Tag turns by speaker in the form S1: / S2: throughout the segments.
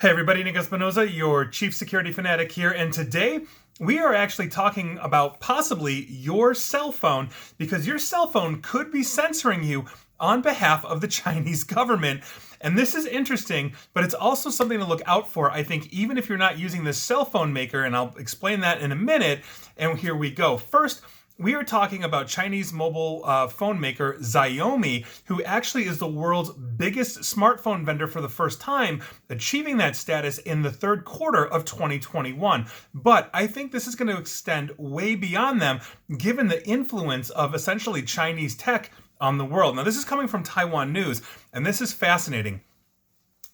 S1: Hey everybody, Nick Espinoza, your chief security fanatic here, and today we are actually talking about possibly your cell phone because your cell phone could be censoring you on behalf of the Chinese government. And this is interesting, but it's also something to look out for, I think, even if you're not using this cell phone maker, and I'll explain that in a minute. And here we go. First, we are talking about Chinese mobile phone maker Xiaomi, who actually is the world's biggest smartphone vendor for the first time, achieving that status in the third quarter of 2021. But I think this is going to extend way beyond them, given the influence of essentially Chinese tech on the world. Now, this is coming from Taiwan News, and this is fascinating.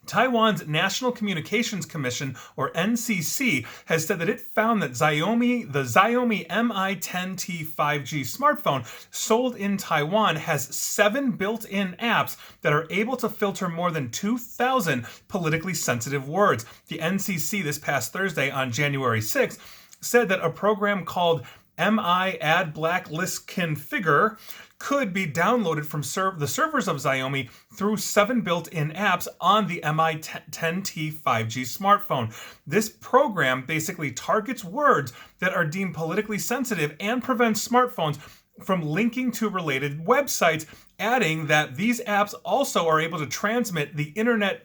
S1: Taiwan's National Communications Commission, or NCC, has said that it found that the Xiaomi Mi 10T 5G smartphone sold in Taiwan has 7 built-in apps that are able to filter more than 2,000 politically sensitive words. The NCC this past Thursday on January 6th said that a program called MI Add Blacklist Configure could be downloaded from the servers of Xiaomi through 7 built-in apps on the Mi 10T 5G smartphone. This program basically targets words that are deemed politically sensitive and prevents smartphones from linking to related websites, adding that these apps also are able to transmit the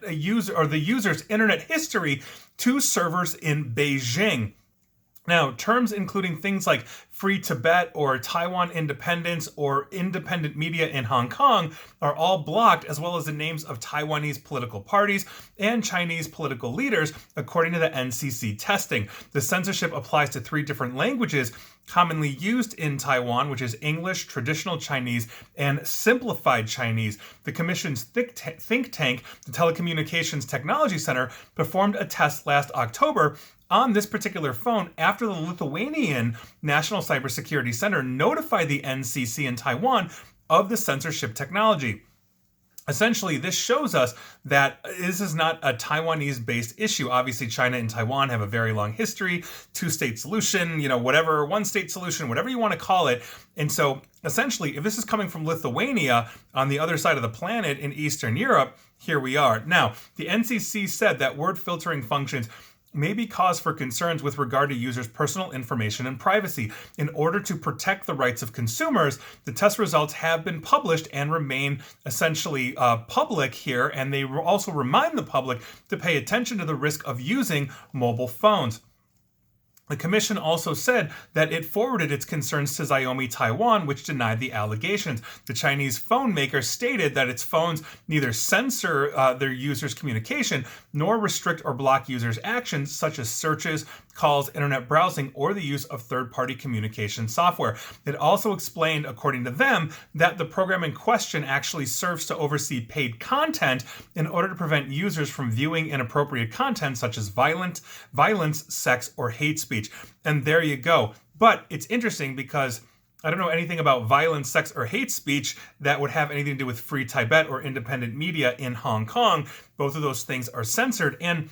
S1: user's internet history to servers in Beijing. Now, terms including things like Free Tibet or Taiwan independence or independent media in Hong Kong are all blocked, as well as the names of Taiwanese political parties and Chinese political leaders, according to the NCC testing. The censorship applies to 3 different languages commonly used in Taiwan, which is English, traditional Chinese, and simplified Chinese. The Commission's think tank, the Telecommunications Technology Center, performed a test last October on this particular phone after the Lithuanian National Cybersecurity Center notified the NCC in Taiwan of the censorship technology. Essentially, this shows us that this is not a Taiwanese-based issue. Obviously, China and Taiwan have a very long history, 2-state solution, whatever, 1-state solution, whatever you want to call it. And so, essentially, if this is coming from Lithuania on the other side of the planet in Eastern Europe, here we are. Now, the NCC said that word filtering functions may be cause for concerns with regard to users' personal information and privacy. In order to protect the rights of consumers, the test results have been published and remain essentially public here, and they also remind the public to pay attention to the risk of using mobile phones. The commission also said that it forwarded its concerns to Xiaomi Taiwan, which denied the allegations. The Chinese phone maker stated that its phones neither censor their users' communication nor restrict or block users' actions such as searches, calls, internet browsing, or the use of third-party communication software. It also explained, according to them, that the program in question actually serves to oversee paid content in order to prevent users from viewing inappropriate content such as violence, sex, or hate speech. And there you go. But it's interesting because I don't know anything about violence, sex, or hate speech that would have anything to do with Free Tibet or independent media in Hong Kong. Both of those things are censored, and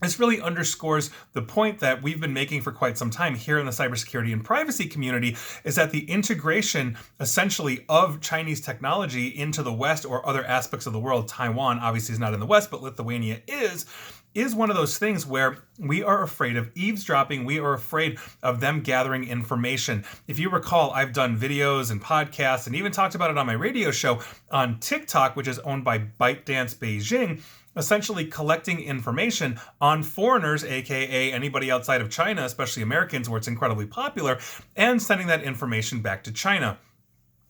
S1: this really underscores the point that we've been making for quite some time here in the cybersecurity and privacy community, is that the integration essentially of Chinese technology into the West or other aspects of the world, Taiwan obviously is not in the West, but Lithuania is one of those things where we are afraid of eavesdropping. We are afraid of them gathering information. If you recall, I've done videos and podcasts and even talked about it on my radio show on TikTok, which is owned by ByteDance Beijing, essentially collecting information on foreigners, aka anybody outside of China, especially Americans, where it's incredibly popular, and sending that information back to China.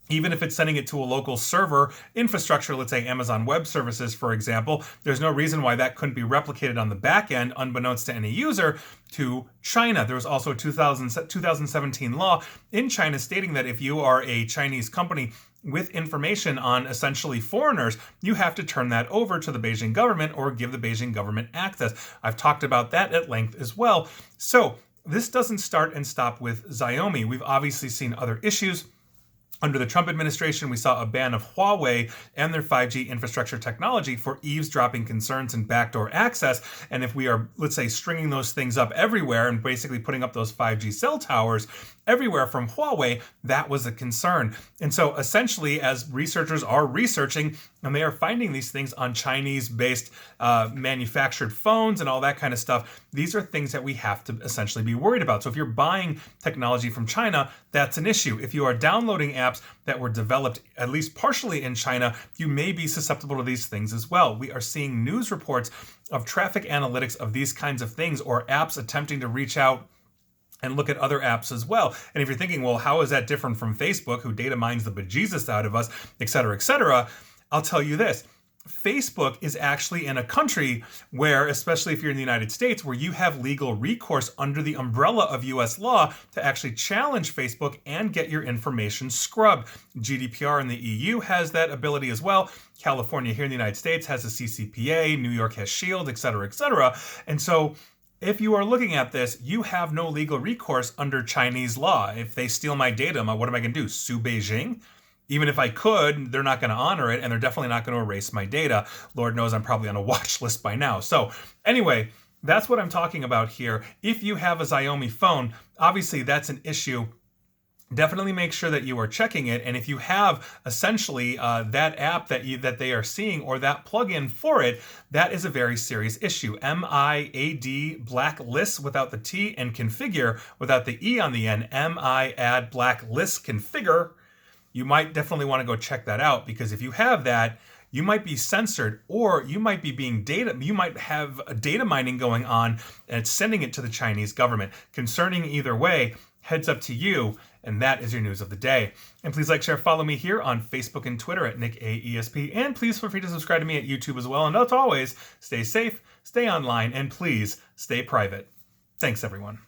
S1: Even if it's sending it to a local server infrastructure, let's say Amazon Web Services, for example, there's no reason why that couldn't be replicated on the back end, unbeknownst to any user, to China. There was also a 2017 law in China stating that if you are a Chinese company with information on essentially foreigners, you have to turn that over to the Beijing government or give the Beijing government access. I've talked about that at length as well. So this doesn't start and stop with Xiaomi. We've obviously seen other issues. Under the Trump administration, we saw a ban of Huawei and their 5G infrastructure technology for eavesdropping concerns and backdoor access. And if we are, let's say, stringing those things up everywhere and basically putting up those 5G cell towers, everywhere from Huawei, that was a concern. And so essentially, as researchers are researching and they are finding these things on Chinese-based manufactured phones and all that kind of stuff, these are things that we have to essentially be worried about. So if you're buying technology from China, that's an issue. If you are downloading apps that were developed at least partially in China, you may be susceptible to these things as well. We are seeing news reports of traffic analytics of these kinds of things, or apps attempting to reach out and look at other apps as well. And if you're thinking, well, how is that different from Facebook, who data mines the bejesus out of us, et cetera, I'll tell you this. Facebook is actually in a country where, especially if you're in the United States, where you have legal recourse under the umbrella of US law to actually challenge Facebook and get your information scrubbed. GDPR in the EU has that ability as well. California here in the United States has a CCPA, New York has SHIELD, et cetera. And so if you are looking at this, you have no legal recourse under Chinese law. If they steal my data, what am I going to do? Sue Beijing? Even if I could, they're not going to honor it, and they're definitely not going to erase my data. Lord knows I'm probably on a watch list by now. So anyway, that's what I'm talking about here. If you have a Xiaomi phone, obviously that's an issue. Definitely make sure that you are checking it. And if you have essentially that app that they are seeing, or that plugin for it, that is a very serious issue. MIAD blacklist without the T and configure without the E on the end. MIAD blacklist configure. You might definitely want to go check that out, because if you have that, you might be censored, or you might be you might have a data mining going on and it's sending it to the Chinese government. Concerning either way, heads up to you, and that is your news of the day. And please like, share, follow me here on Facebook and Twitter at NickAESP, and please feel free to subscribe to me at YouTube as well. And as always, stay safe, stay online, and please stay private. Thanks, everyone.